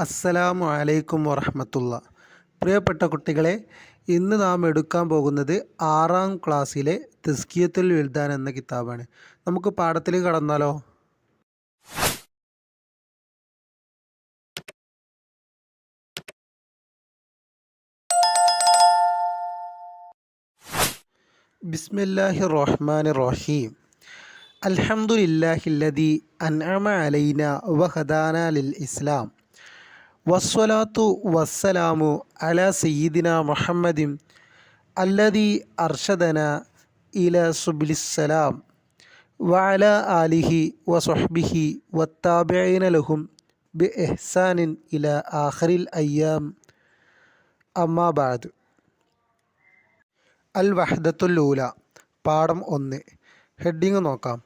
അസ്സലാമു അലൈക്കും വറഹ്മത്തുള്ള. പ്രിയപ്പെട്ട കുട്ടികളെ, ഇന്ന് നാം എടുക്കാൻ പോകുന്നത് 6ാം ക്ലാസ്സിലെ തസ്കിയത്തുൽ വിൽദാൻ എന്ന കിതാബാണ്. നമുക്ക് പാഠത്തിലേക്ക് കടന്നാലോ? ബിസ്മില്ലാഹിർ റഹ്മാനിർ റഹീം. അൽഹംദുലില്ലാഹില്ലദി അൻഅമ അലൈനാ വഹദാനാ ലിൽ ഇസ്ലാം വസ്സലാത്തു വസ്സലാമു അലാ സയ്യിദിന മുഹമ്മദിൻ അല്ലദി അർഷദന ഇല സുബ്ലിസ്സലാം വഅല ആലിഹി വസുഹ്ബിഹി വത്താബിഈന ലഹും ബി ഇഹ്സാനിൻ ഇല ആഖിറിൽ അയ്യാം. അമ്മാ ബഅദ്. അൽ വഹ്ദത്തുൽ ഊല, പാഠം 1. ഹെഡിങ് നോക്കാം.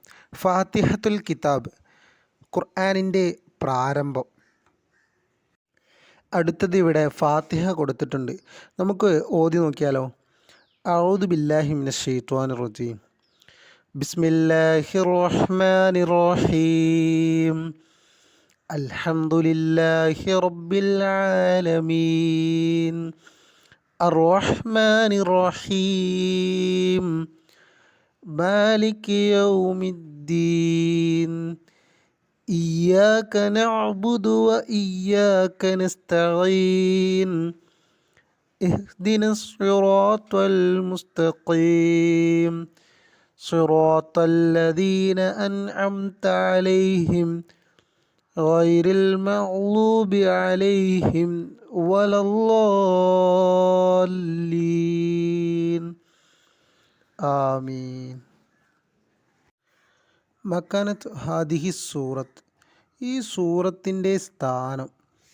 ഫാത്തിഹത്തുൽ കിതാബ്, ഖുർആനിൻ്റെ പ്രാരംഭം. അടുത്തത് ഇവിടെ ഫാത്തിഹ കൊടുത്തിട്ടുണ്ട്. നമുക്ക് ഓതി നോക്കിയാലോ? അഊദു ബില്ലാഹി മിനശ് ശൈത്വാനിർ റജീം. ബിസ്മില്ലാഹിർ റഹ്മാനിർ റഹീം. അൽഹംദുലില്ലാഹി റബ്ബിൽ ആലമീൻ അർറഹ്മാനിർ റഹീം മാലികി യൗമിദ്ദീൻ ഇയ്യാക നഅ്ബുദു വ ഇയ്യാക നസ്തഈൻ ഇഹ്ദിനസ് സിറാത്തൽ മുസ്തഖീം സിറാത്തൽ ലദീന അൻഅംത അലൈഹിം ഗൈറിൽ മഗ്ളൂബി അലൈഹിം വലദ്ദാല്ലീൻ. ആമീൻ. മക്കാനത്ത് ഹാദിഹി സൂറത്ത്, ഈ സൂറത്തിൻ്റെ സ്ഥാനം.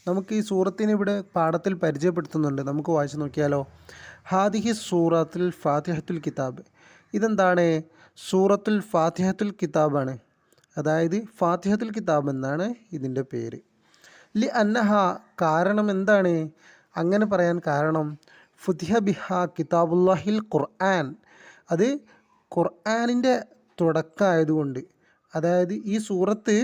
നമുക്ക് ഈ സൂറത്തിനെ ഇവിടെ പാഠത്തിൽ പരിചയപ്പെടുത്തുന്നുണ്ട്. നമുക്ക് വായിച്ചു നോക്കിയാലോ? ഹാദിഹി സൂറത്തുൽ ഫാത്തിഹത്തുൽ കിതാബ്. ഇതെന്താണ്? സൂറത്തുൽ ഫാത്തിഹത്തുൽ കിതാബാണ്. അതായത് ഫാത്തിഹത്തുൽ കിതാബ് എന്നാണ് ഇതിൻ്റെ പേര്. ലി അന്നഹ, കാരണം എന്താണ് അങ്ങനെ പറയാൻ കാരണം? ഫുതിഹ ബിഹ കിതാബുല്ലാഹിൽ ഖുർആൻ, അത് ഖുർആനിൻ്റെ തുടക്കമായതുകൊണ്ട്. അതായത് ഈ സൂറത്ത്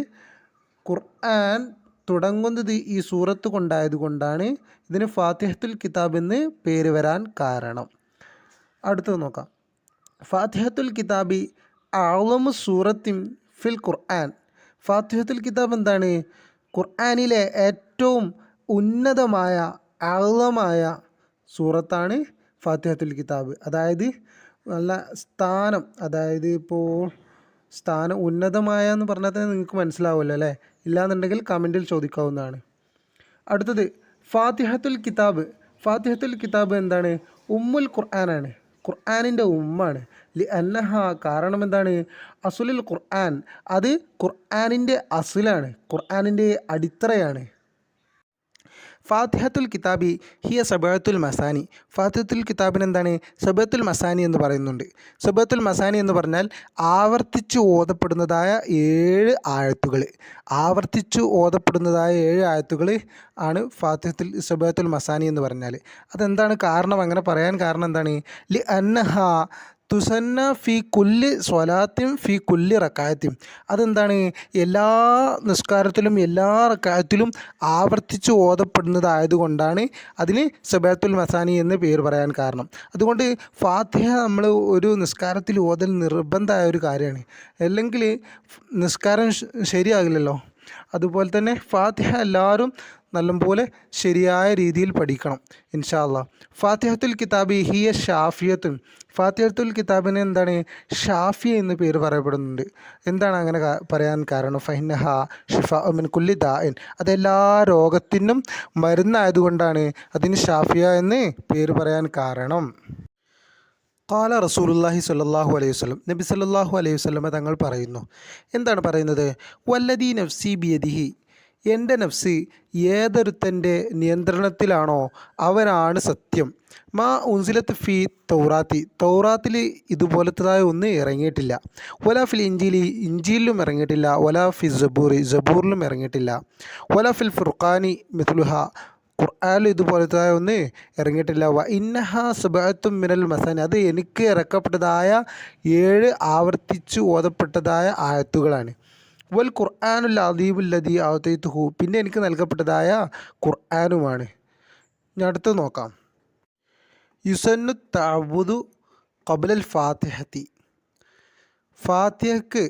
ഖുർആൻ തുടങ്ങുന്നത് ഈ സൂറത്ത് കൊണ്ടായതുകൊണ്ടാണ് ഇതിന് ഫാത്തിഹത്തുൽ കിതാബ് എന്ന് പേര് വരാൻ കാരണം. അടുത്തത് നോക്കാം. ഫാത്തിഹത്തുൽ കിതാബി അഅ്ളമു സൂറത്തിൻ ഫിൽ ഖുർആൻ. ഫാത്തിഹത്തുൽ കിതാബ് എന്താണ്? ഖുർആനിലെ ഏറ്റവും ഉന്നതമായ അഅ്ളമായ സൂറത്താണ് ഫാത്തിഹത്തുൽ കിതാബ്. അതായത് നല്ല സ്ഥാനം, അതായത് ഇപ്പോൾ സ്ഥാനം ഉന്നതമായ എന്ന് പറഞ്ഞാൽ തന്നെ നിങ്ങൾക്ക് മനസ്സിലാവുമല്ലോ അല്ലേ? ഇല്ലാന്നുണ്ടെങ്കിൽ കമൻറ്റിൽ ചോദിക്കാവുന്നതാണ്. അടുത്തത് ഫാത്തിഹത്തുൽ കിതാബ്. ഫാത്തിഹത്തുൽ കിതാബ് എന്താണ്? ഉമ്മുൽ ഖുർആനാണ്, ഖുർആനിൻ്റെ ഉമ്മാണ്. ലി അന്നഹ, കാരണം എന്താണ്? അസുലുൽ ഖുർആൻ, അത് ഖുർആനിൻ്റെ അസുലാണ്, ഖുർആനിൻ്റെ അടിത്തറയാണ്. ഫാത്തിഹത്തുൽ കിതാബി ഹിയ സബഅത്തുൽ മസാനി. ഫാത്തിഹത്തുൽ കിതാബിന് എന്താണ്? സബഅത്തുൽ മസാനി എന്ന് പറയുന്നുണ്ട്. സബഅത്തുൽ മസാനി എന്ന് പറഞ്ഞാൽ ആവർത്തിച്ച് ഓതപ്പെടുന്നതായ 7 ആയത്തുകൾ. ആവർത്തിച്ച് ഓതപ്പെടുന്നതായ 7 ആയത്തുകൾ ആണ് ഫാത്തിഹത്തുൽ സബഅത്തുൽ മസാനി എന്ന് പറഞ്ഞാൽ. അതെന്താണ് കാരണം അങ്ങനെ പറയാൻ കാരണം എന്താണ്? ലി അന്നഹ തുസന്ന ഫി കുല്ലി സ്വലാത്തിൻ ഫി കുല്ലി റക്കായത്തിൻ. അതെന്താണ്? എല്ലാ നിസ്കാരത്തിലും എല്ലാ റക്കായത്തിലും ആവർത്തിച്ച് ഓതപ്പെടുന്നതായതുകൊണ്ടാണ് അതിന് സബഅത്തുൽ മസാനി എന്ന് പേര് പറയാൻ കാരണം. അതുകൊണ്ട് ഫാത്തിഹ നമ്മൾ ഒരു നിസ്കാരത്തിൽ ഓതൽ നിർബന്ധമായ ഒരു കാര്യമാണ്. അല്ലെങ്കിൽ നിസ്കാരം ശരിയാകില്ലല്ലോ. അതുപോലെ തന്നെ ഫാത്തിഹ എല്ലാവരും നല്ലപോലെ ശരിയായ രീതിയിൽ പഠിക്കണം ഇൻഷാ അല്ലാഹ്. ഫാത്തിഹത്തുൽ കിതാബി ഹിയ ഷാഫിയത്തുൻ. ഫാത്തിഹത്തുൽ കിതാബിന് എന്താണ്? ഷാഫി എന്ന് പേര് പറയപ്പെടുന്നുണ്ട്. എന്താണ് അങ്ങനെ പറയാൻ കാരണം? ഫൈനഹ ഷിഫാഉ മിൻ കുല്ലി ദാഇൻ, അതെല്ലാ രോഗത്തിനും മരുന്നായതുകൊണ്ടാണ് അതിന് ഷാഫിയ എന്ന് പേര് പറയാൻ കാരണം. ഖാല റസൂലുള്ളാഹി സ്വല്ലല്ലാഹു അലൈഹി വസല്ലം, നബി സല്ലല്ലാഹു അലൈഹി വസല്ലം തങ്ങൾ പറയുന്നു. എന്താണ് പറയുന്നത്? വല്ലദീ നഫ്സി ബിയദിഹി, എൻ്റെ നഫ്സ് ഏതൊരുത്തൻ്റെ നിയന്ത്രണത്തിലാണോ അവനാണ് സത്യം. മാ ഉൻസിലത്ത് ഫി തൗറാത്തി, തൗറാത്തിൽ ഇതുപോലത്തതായ ഒന്നും ഇറങ്ങിയിട്ടില്ല. വലാ ഫിൽ ഇഞ്ചീലി, ഇഞ്ചീലിലും ഇറങ്ങിയിട്ടില്ല. വലാ ഫി സബൂറി, സബൂറിലും ഇറങ്ങിയിട്ടില്ല. വലാ ഫിൽ ഫുർഖാനി മിത്ലുഹ, ഖുർആനിൽ ഇതുപോലത്തതായ ഒന്ന് ഇറങ്ങിയിട്ടില്ല. വ ഇന്നഹ സബഅത്തും മിനൽ മസാനി, അത് എനിക്ക് ഇറക്കപ്പെട്ടതായ 7 ആവർത്തിച്ച് ഓതപ്പെട്ടതായ ആയത്തുകളാണ്. വൽ ഖുർആനുൽ അദീബുല്ലദീ ആതൈതുഹു, പിന്നെ എനിക്ക് നൽകപ്പെട്ടതായ ഖുർആനുമാണ്. ഞാൻ അടുത്ത് നോക്കാം. യുസന്നു തഅവ്വുദു ഖബ്ലൽ ഫാത്തിഹത്തി, ഫാത്തിഹയ്ക്ക്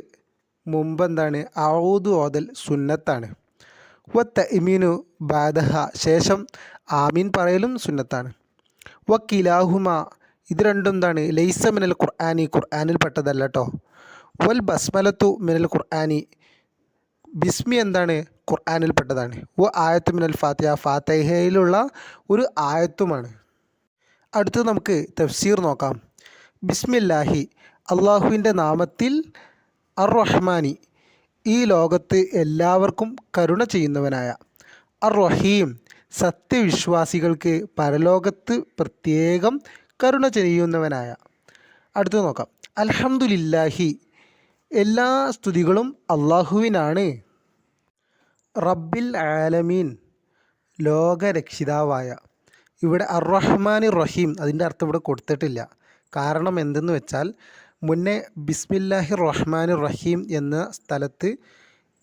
മുമ്പ് എന്താണ് ഔദു ഓതൽ സുന്നത്താണ്. വ തഅ്മീനു ബഅദഹ, ശേഷം ആമീൻ പറയലും സുന്നത്താണ്. വ കിലാഹുമ, ഇത് രണ്ടും എന്താണ് ലൈസ മിനൽ ഖുർആനി, ഖുർആനിൽ പെട്ടതല്ല കേട്ടോ. വൽ ബസ്മലത്തു മിനൽ ഖുർആനി, ബിസ്മി എന്താണ് ഖുർആനിൽ പെട്ടതാണ്. വ ആയത്തു മിനൽ ഫാത്തിഹ, ഫാത്തിഹയിലുള്ള ഒരു ആയത്തുമാണ്. അടുത്തത് നമുക്ക് തഫ്സീർ നോക്കാം. ബിസ്മില്ലാഹി, അള്ളാഹുവിൻ്റെ നാമത്തിൽ, അർ റഹ്മാനി, ഈ ലോകത്ത് എല്ലാവർക്കും കരുണ ചെയ്യുന്നവനായ, അർ റഹീം, സത്യവിശ്വാസികൾക്ക് പരലോകത്ത് പ്രത്യേകം കരുണ ചെയ്യുന്നവനായ. അടുത്തത് നോക്കാം. അൽഹംദുലില്ലാഹി, എല്ലാ സ്തുതികളും അള്ളാഹുവിനാണ്. റബ്ബിൽ ആലമീൻ, ലോകരക്ഷിതാവായ. ഇവിടെ അർ റഹ്മാൻ റഹീം അതിൻ്റെ അർത്ഥം ഇവിടെ കൊടുത്തിട്ടില്ല. കാരണം എന്തെന്ന് വെച്ചാൽ മുന്നേ ബിസ്മില്ലാഹി റഹ്മാൻ റഹീം എന്ന സ്ഥലത്ത്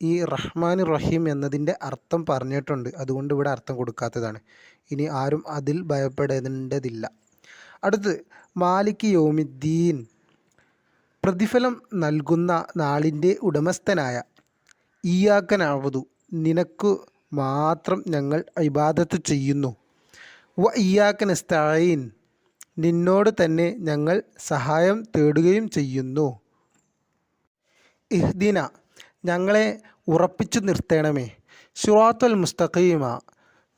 ഈ റഹ്മാൻ റഹീം എന്നതിൻ്റെ അർത്ഥം പറഞ്ഞിട്ടുണ്ട്. അതുകൊണ്ട് ഇവിടെ അർത്ഥം കൊടുക്കാത്തതാണ്. ഇനി ആരും അതിൽ ഭയപ്പെടേണ്ടതില്ല. അടുത്ത് മാലിക് യൗമിദ്ദീൻ, പ്രതിഫലം നൽകുന്ന നാളിൻ്റെ ഉടമസ്ഥനായ. ഇയ്യാക നഅ്ബുദു, നിനക്ക് മാത്രം ഞങ്ങൾ ഇബാദത്ത് ചെയ്യുന്നു. വ ഇയ്യാക നസ്തഈൻ, നിന്നോട് തന്നെ ഞങ്ങൾ സഹായം തേടുകയും ചെയ്യുന്നു. ഇഹ്ദിന, ഞങ്ങളെ ഉറപ്പിച്ചു നിർത്തണമേ. സിറാത്തുൽ മുസ്തഖീമ,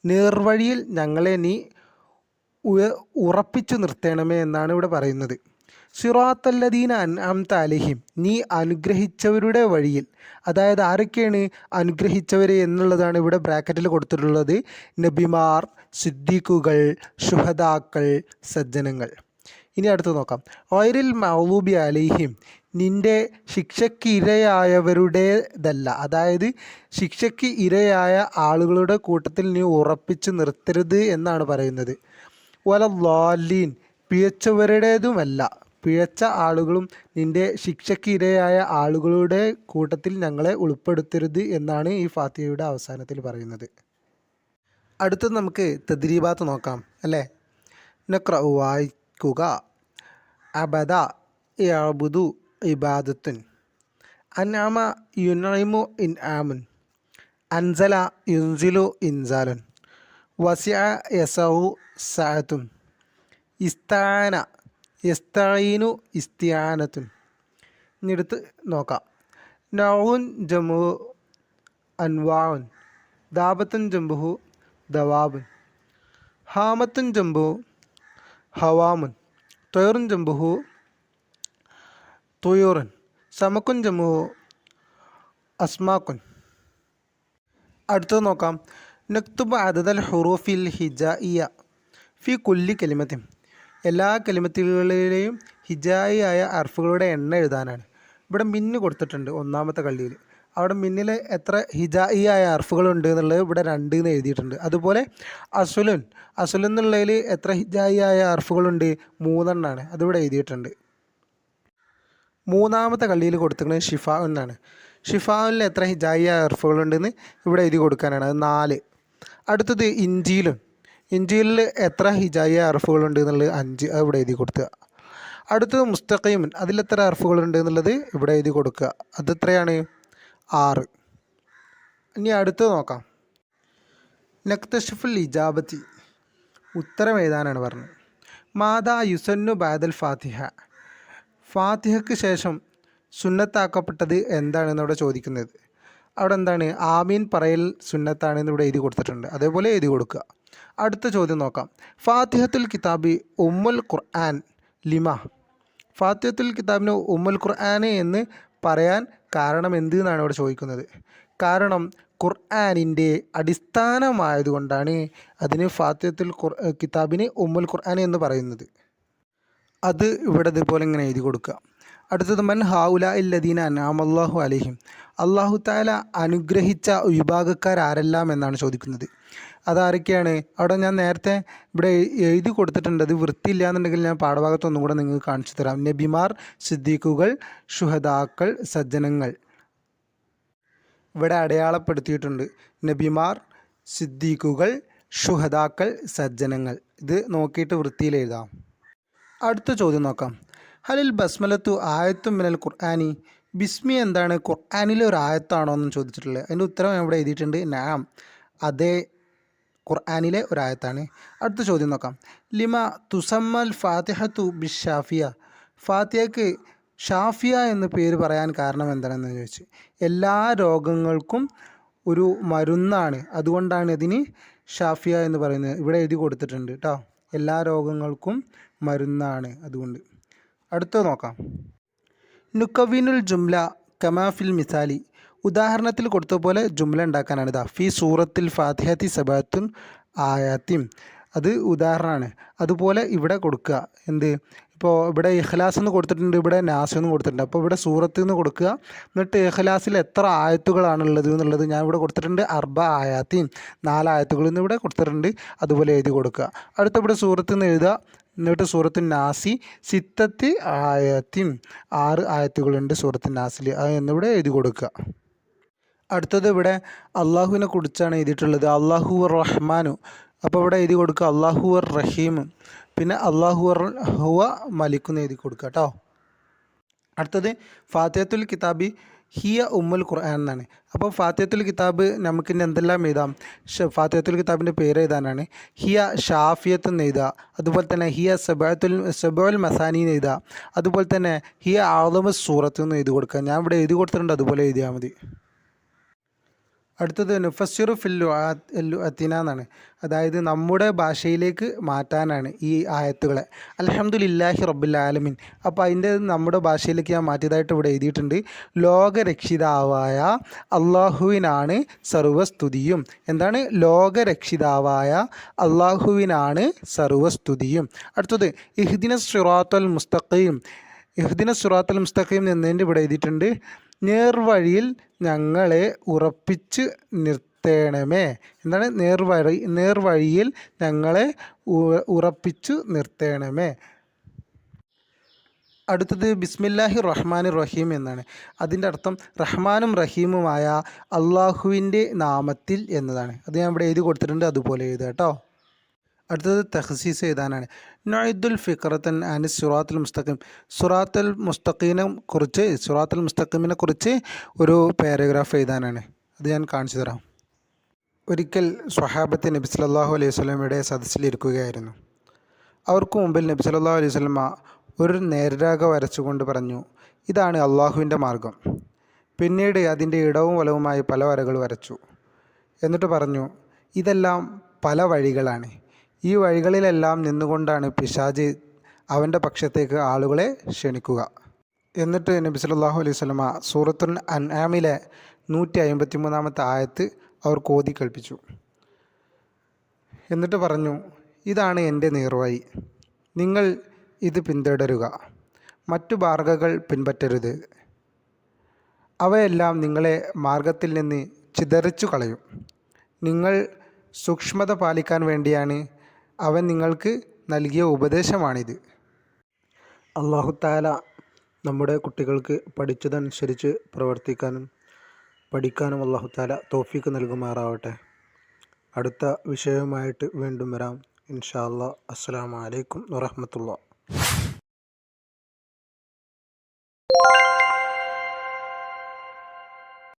നേർവഴിയിൽ ഞങ്ങളെ നീ ഉറപ്പിച്ചു നിർത്തണമേ എന്നാണ് ഇവിടെ പറയുന്നത്. സിറാത്തല്ലദീന അൻഅംത അലൈഹിം, നീ അനുഗ്രഹിച്ചവരുടെ വഴിയിൽ. അതായത് ആരൊക്കെയാണ് അനുഗ്രഹിച്ചവർ എന്നുള്ളതാണ് ഇവിടെ ബ്രാക്കറ്റിൽ കൊടുത്തിട്ടുള്ളത്. നബിമാർ, സിദ്ദീഖുകൾ, ശുഹദാക്കൾ, സജ്ജനങ്ങൾ. ഇനി അടുത്ത് നോക്കാം. ഗൈറിൽ മഗ്ദൂബി അലൈഹിം, നിൻ്റെ ശിക്ഷയ്ക്ക് ഇരയായവരുടേതല്ല. അതായത് ശിക്ഷയ്ക്ക് ഇരയായ ആളുകളുടെ കൂട്ടത്തിൽ നീ ഉറപ്പിച്ച് നിർത്തരുത് എന്നാണ് പറയുന്നത്. വലദ്ദാല്ലീൻ, പിഴച്ചവരുടേതുമല്ല. പിഴച്ച ആളുകളും നിൻ്റെ ശിക്ഷയ്ക്ക് ഇരയായ ആളുകളുടെ കൂട്ടത്തിൽ ഞങ്ങളെ ഉൾപ്പെടുത്തരുത് എന്നാണ് ഈ ഫാത്തിഹയുടെ അവസാനത്തിൽ പറയുന്നത്. അടുത്തത് നമുക്ക് തദ്രീബാത്ത് നോക്കാം അല്ലേ. നഖ്റ, വായിക്കുക. അബദ യഅ്ബുദു ഇബാദത്തുൻ. അൻഅമ യുൻഇമു ഇൻആമുൻ. അൻസല യുൻസിലു ഇൻസാലുൻ. വസിഅ യസഉ സഅത്തുൻ. ഇസ്തആന യസ്തഈനു ഇസ്തിആനത്തുൻ. ഇനി എടുത്ത് നോക്കാം. നൗഉൻ ജമു അൻവാഉൻ. ദാബത്തുൻ ജംബുഹു ദവാബുൻ. ഹാമത്തുൻ ജംബുഹു ഹവാമുൻ. ത്വയറുൻ ജംബുഹു തുയൂറുൻ. സമക്കുൻ ജംബുഹു അസ്മാക്കുൻ. അടുത്തത് നോക്കാം. നക്തുബ് അദദൽ ഹുറൂഫിൽ ഹിജായിയ ഫി കുല്ലി കലിമത്തിൻ. എല്ലാ കലിമത്തുകളിലെയും ഹിജായി ആയ അർഫുകളുടെ എണ്ണം എഴുതാനാണ്. ഇവിടെ മിന്ന് കൊടുത്തിട്ടുണ്ട് ഒന്നാമത്തെ കള്ളിയിൽ. അവിടെ മിന്നിൽ എത്ര ഹിജായി ആയ അർഫുകളുണ്ട് എന്നുള്ളത് ഇവിടെ 2 എന്ന് എഴുതിയിട്ടുണ്ട്. അതുപോലെ അസുലുൻ, അസുലുൻ എന്നുള്ളതിൽ എത്ര ഹിജായി ആയ അർഫുകളുണ്ട്, 3 എണ്ണമാണ്. അതിവിടെ എഴുതിയിട്ടുണ്ട്. മൂന്നാമത്തെ കള്ളിയിൽ കൊടുത്തിരിക്കുന്നത് ഷിഫാ എന്നാണ്. ഷിഫാവിൽ എത്ര ഹിജായി ആയ അർഫുകളുണ്ടെന്ന് ഇവിടെ എഴുതി കൊടുക്കാനാണ്. അത് 4. അടുത്തത് ഇഞ്ചീലും. ഇഞ്ചീലിൽ എത്ര ഹിജായി അർഫുകളുണ്ട് എന്നുള്ളത് 5, അത് ഇവിടെ എഴുതി കൊടുക്കുക. അടുത്തത് മുസ്തഖീമുൻ, അതിലെത്ര അർഫുകളുണ്ട് എന്നുള്ളത് ഇവിടെ എഴുതി കൊടുക്കുക. അത് എത്രയാണ്? 6. ഇനി അടുത്തത് നോക്കാം. നക്തഷിഫുൽ ഇജാബത്തി, ഉത്തരം എഴുതാനാണ് പറഞ്ഞത്. മാതാ യുസന്നു ബാദൽ ഫാത്തിഹ, ഫാത്തിഹയ്ക്ക് ശേഷം സുന്നത്താക്കപ്പെട്ടത് എന്താണെന്ന് അവിടെ ചോദിക്കുന്നത്. അവിടെ എന്താണ്? ആമീൻ പറയൽ സുന്നത്താണെന്ന് ഇവിടെ എഴുതി കൊടുത്തിട്ടുണ്ട്. അതേപോലെ എഴുതി കൊടുക്കുക. അടുത്ത ചോദ്യം നോക്കാം. ഫാത്തിഹത്തുൽ കിതാബി ഉമ്മുൽ ഖുർആൻ ലിമ, ഫാത്തിഹത്തുൽ കിതാബിന് ഉമ്മുൽ ഖുർആൻ എന്ന് പറയാൻ കാരണം എന്ത് എന്നാണ് ഇവിടെ ചോദിക്കുന്നത്. കാരണം ഖുർആനിൻ്റെ അടിസ്ഥാനമായതുകൊണ്ടാണ് അതിന് ഫാത്തിഹത്തുൽ കിതാബിന് ഉമ്മുൽ ഖുർആൻ എന്ന് പറയുന്നത്. അത് ഇവിടെ ഇതുപോലെ ഇങ്ങനെ എഴുതി കൊടുക്കുക. അടുത്തത് മൻ ഹൗലാ ഇല്ലദീന അൻഅമല്ലാഹു അലൈഹിം, അല്ലാഹു തആല അനുഗ്രഹിച്ച വിഭാഗക്കാരെല്ലാം എന്നാണ് ചോദിക്കുന്നത്. അതാരൊക്കെയാണ്? അവിടെ ഞാൻ നേരത്തെ ഇവിടെ എഴുതി കൊടുത്തിട്ടുണ്ട്. അത് വൃത്തിയില്ല എന്നുണ്ടെങ്കിൽ ഞാൻ പാഠഭാഗത്തൊന്നും കൂടെ നിങ്ങൾക്ക് കാണിച്ചു തരാം. നബിമാർ, സിദ്ദീഖുകൾ, ശുഹദാക്കൾ, സജ്ജനങ്ങൾ. ഇവിടെ അടയാളപ്പെടുത്തിയിട്ടുണ്ട്. നബിമാർ, സിദ്ദീഖുകൾ, ഷുഹദാക്കൾ, സജ്ജനങ്ങൾ. ഇത് നോക്കിയിട്ട് വൃത്തിയിൽ എഴുതാം. അടുത്ത ചോദ്യം നോക്കാം. ഹലിൽ ബസ്മലത്തു ആയത്തും മിനൽ ഖുർആനി, ബിസ്മി എന്താണ് ഖുർആനിലെ ഒരു ആയത്താണോ എന്നും ചോദിച്ചിട്ടുള്ളത്. അതിൻ്റെ ഉത്തരം ഞാൻ ഇവിടെ എഴുതിയിട്ടുണ്ട്. നാം, അതേ, ഖുർആനിലെ ഒരു ആയത്താണ്. അടുത്ത ചോദ്യം നോക്കാം. ലിമ തുസമ്മൽ ഫാത്തിഹത്തു ബിഷാഫിയ, ഫാത്തിഹയ്ക്ക് ഷാഫിയ എന്ന് പേര് പറയാൻ കാരണം എന്താണെന്ന് ചോദിച്ചു. എല്ലാ രോഗങ്ങൾക്കും ഒരു മരുന്നാണ്, അതുകൊണ്ടാണ് ഇതിന് ഷാഫിയ എന്ന് പറയുന്നത്. ഇവിടെ എഴുതി കൊടുത്തിട്ടുണ്ട് കേട്ടോ. എല്ലാ രോഗങ്ങൾക്കും മരുന്നാണ് അതുകൊണ്ട്. അടുത്തത് നോക്കാം. നുക്കവിനുൽ ജുംല കമാഫിൽ മിസാലി, ഉദാഹരണത്തിൽ കൊടുത്ത പോലെ ജുംല ഉണ്ടാക്കാനാണ്. ഇതാ ഫി സൂറത്തിൽ ഫാത്തിഹത്തി സബാത്തുൻ ആയാത്തിം, അത് ഉദാഹരണമാണ്. അതുപോലെ ഇവിടെ കൊടുക്കുക. എന്ത്, ഇപ്പോൾ ഇവിടെ ഇഖ്ലാസ് എന്ന് കൊടുത്തിട്ടുണ്ട്, ഇവിടെ നാസ് എന്ന് കൊടുത്തിട്ടുണ്ട്. അപ്പോൾ ഇവിടെ സൂറത്ത് എന്ന് കൊടുക്കുക. എന്നിട്ട് ഇഖ്ലാസിൽ എത്ര ആയത്തുകളാണുള്ളത് എന്നുള്ളത് ഞാൻ ഇവിടെ കൊടുത്തിട്ടുണ്ട്. അർബ ആയാത്തിൻ, 4 ആയത്തുകൾ എന്ന് ഇവിടെ കൊടുത്തിട്ടുണ്ട്. അതുപോലെ എഴുതി കൊടുക്കുക. അടുത്ത ഇവിടെ സൂറത്ത് എന്ന് എഴുതുക. എന്നിട്ട് സൂറത്തു നാസി സിത്തത്തി ആയത്തിൻ, 6 ആയത്തുകളുണ്ട് സൂറത്തു നാസിൽ, അത് എന്നിവിടെ എഴുതി കൊടുക്കുക. അടുത്തത് ഇവിടെ അള്ളാഹുവിനെ കുറിച്ചാണ് എഴുതിയിട്ടുള്ളത്. അള്ളാഹു റഹ്മാനു, അപ്പോൾ ഇവിടെ എഴുതി കൊടുക്കുക അള്ളാഹു റഹീം. പിന്നെ അള്ളാഹു ഹുവ മലിക്കുന്ന് എഴുതി കൊടുക്കുക കേട്ടോ. അടുത്തത് ഫാത്തിഹത്തുൽ കിതാബി ഹിയ ഉമ്മുൽ ഖുർആൻ എന്നാണ്. അപ്പോൾ ഫാത്തിഹത്തുൽ കിതാബ് നമുക്ക് ഇനി എന്തെല്ലാം എഴുതാം. ഫാത്തിഹത്തുൽ കിതാബിൻ്റെ പേര് എഴുതാനാണ്. ഹിയ ഷാഫിയത്ത് എന്ന് എഴുതുക. അതുപോലെ തന്നെ ഹിയ സബുൽ മസാനി എന്ന് എഴുതുക. അതുപോലെ തന്നെ ഹിയ ആദമ സൂറത്ത് എന്ന് എഴുതി കൊടുക്കുക. ഞാൻ ഇവിടെ എഴുതി കൊടുത്തിട്ടുണ്ട്, അതുപോലെ എഴുതിയാൽ മതി. അടുത്തത് നുഫസ്സിറു ഫില്ലുഅത്തിന എന്നാണ്. അതായത് നമ്മുടെ ഭാഷയിലേക്ക് മാറ്റാനാണ് ഈ ആയത്തുകളെ. അൽഹംദുലില്ലാഹി റബ്ബിൽ ആലമീൻ, അപ്പോൾ അതിൻ്റെ നമ്മുടെ ഭാഷയിലേക്ക് ഞാൻ മാറ്റിയതായിട്ട് ഇവിടെ എഴുതിയിട്ടുണ്ട്. ലോകരക്ഷിതാവായ അള്ളാഹുവിനാണ് സർവസ്തുതിയും. എന്താണ്? ലോകരക്ഷിതാവായ അള്ളാഹുവിനാണ് സർവസ്തുതിയും. അടുത്തത് ഇഹ്ദിന സിറാത്തുൽ മുസ്തഖീം, ഇഹ്ദിന സിറാത്തുൽ മുസ്തഖീം എന്നതിൻ്റെ ഇവിടെ എഴുതിയിട്ടുണ്ട് നേർവഴിയിൽ ഞങ്ങളെ ഉറപ്പിച്ച് നിർത്തേണമേ. എന്താണ്? നേർവഴിയിൽ ഞങ്ങളെ ഉറപ്പിച്ചു നിർത്തേണമേ. അടുത്തത് ബിസ്മില്ലാഹി റഹ്മാനി റഹീം എന്നാണ്. അതിൻ്റെ അർത്ഥം റഹ്മാനും റഹീമുമായ അള്ളാഹുവിൻ്റെ നാമത്തിൽ എന്നതാണ്. അത് ഞാൻ ഇവിടെ എഴുതി കൊടുത്തിട്ടുണ്ട്, അതുപോലെ എഴുതുക കേട്ടോ. അടുത്തത് തഹ്സീസ് എഴുതാനാണ്. നൊയ്ദുൽ ഫിക്രത്തൻ ആനി സുറാത്തുൽ മുസ്തഖീം, സുറാത്തുൽ മുസ്തഖീമിനെ കുറിച്ച് ഒരു പാരഗ്രാഫ് എഴുതാനാണ്. അത് ഞാൻ കാണിച്ചു തരാം. ഒരിക്കൽ സ്വഹാബത്ത് നബി സല്ലല്ലാഹു അലൈഹി വസല്ലമയുടെ സദസ്സിലിരിക്കുകയായിരുന്നു. അവർക്ക് മുമ്പിൽ നബി സല്ലല്ലാഹു അലൈഹി വസല്ലമ ഒരു നേർരേഖ വരച്ചുകൊണ്ട് പറഞ്ഞു, ഇതാണ് അള്ളാഹുവിൻ്റെ മാർഗം. പിന്നീട് അതിൻ്റെ ഇടവും വലവുമായി പല വരകൾ വരച്ചു. എന്നിട്ട് പറഞ്ഞു, ഇതെല്ലാം പല വഴികളാണ്. ഈ വഴികളിലെല്ലാം നിന്നുകൊണ്ടാണ് പിശാച് അവൻ്റെ പക്ഷത്തേക്ക് ആളുകളെ ക്ഷണിക്കുക. എന്നിട്ട് നബി സല്ലല്ലാഹു അലൈഹി വസല്ലമ സൂറത്തുൽ അൻആമിലെ 153-ാമത്തെ ആയത്ത് അവർക്ക് ഓതി കേൾപ്പിച്ചു. എന്നിട്ട് പറഞ്ഞു, ഇതാണ് എൻ്റെ നേർവഴി, നിങ്ങൾ ഇത് പിന്തുടരുക, മറ്റു മാർഗ്ഗങ്ങൾ പിൻപറ്റരുത്. അവയെല്ലാം നിങ്ങളെ മാർഗത്തിൽ നിന്ന് ചിതറിച്ചു കളയും. നിങ്ങൾ സൂക്ഷ്മത പാലിക്കാൻ വേണ്ടിയാണ് അവൻ നിങ്ങൾക്ക് നൽകിയ ഉപദേശമാണിത്. അല്ലാഹു തആല നമ്മുടെ കുട്ടികൾക്ക് പഠിച്ചതനുസരിച്ച് പ്രവർത്തിക്കാനും പഠിക്കാനും അല്ലാഹു തആല തൗഫീഖ് നൽകുമാറാവട്ടെ. അടുത്ത വിഷയവുമായിട്ട് വീണ്ടും വരാം ഇൻഷാ അല്ലാഹ്. അസ്സലാമു അലൈക്കും വറഹ്മത്തുള്ളാഹി.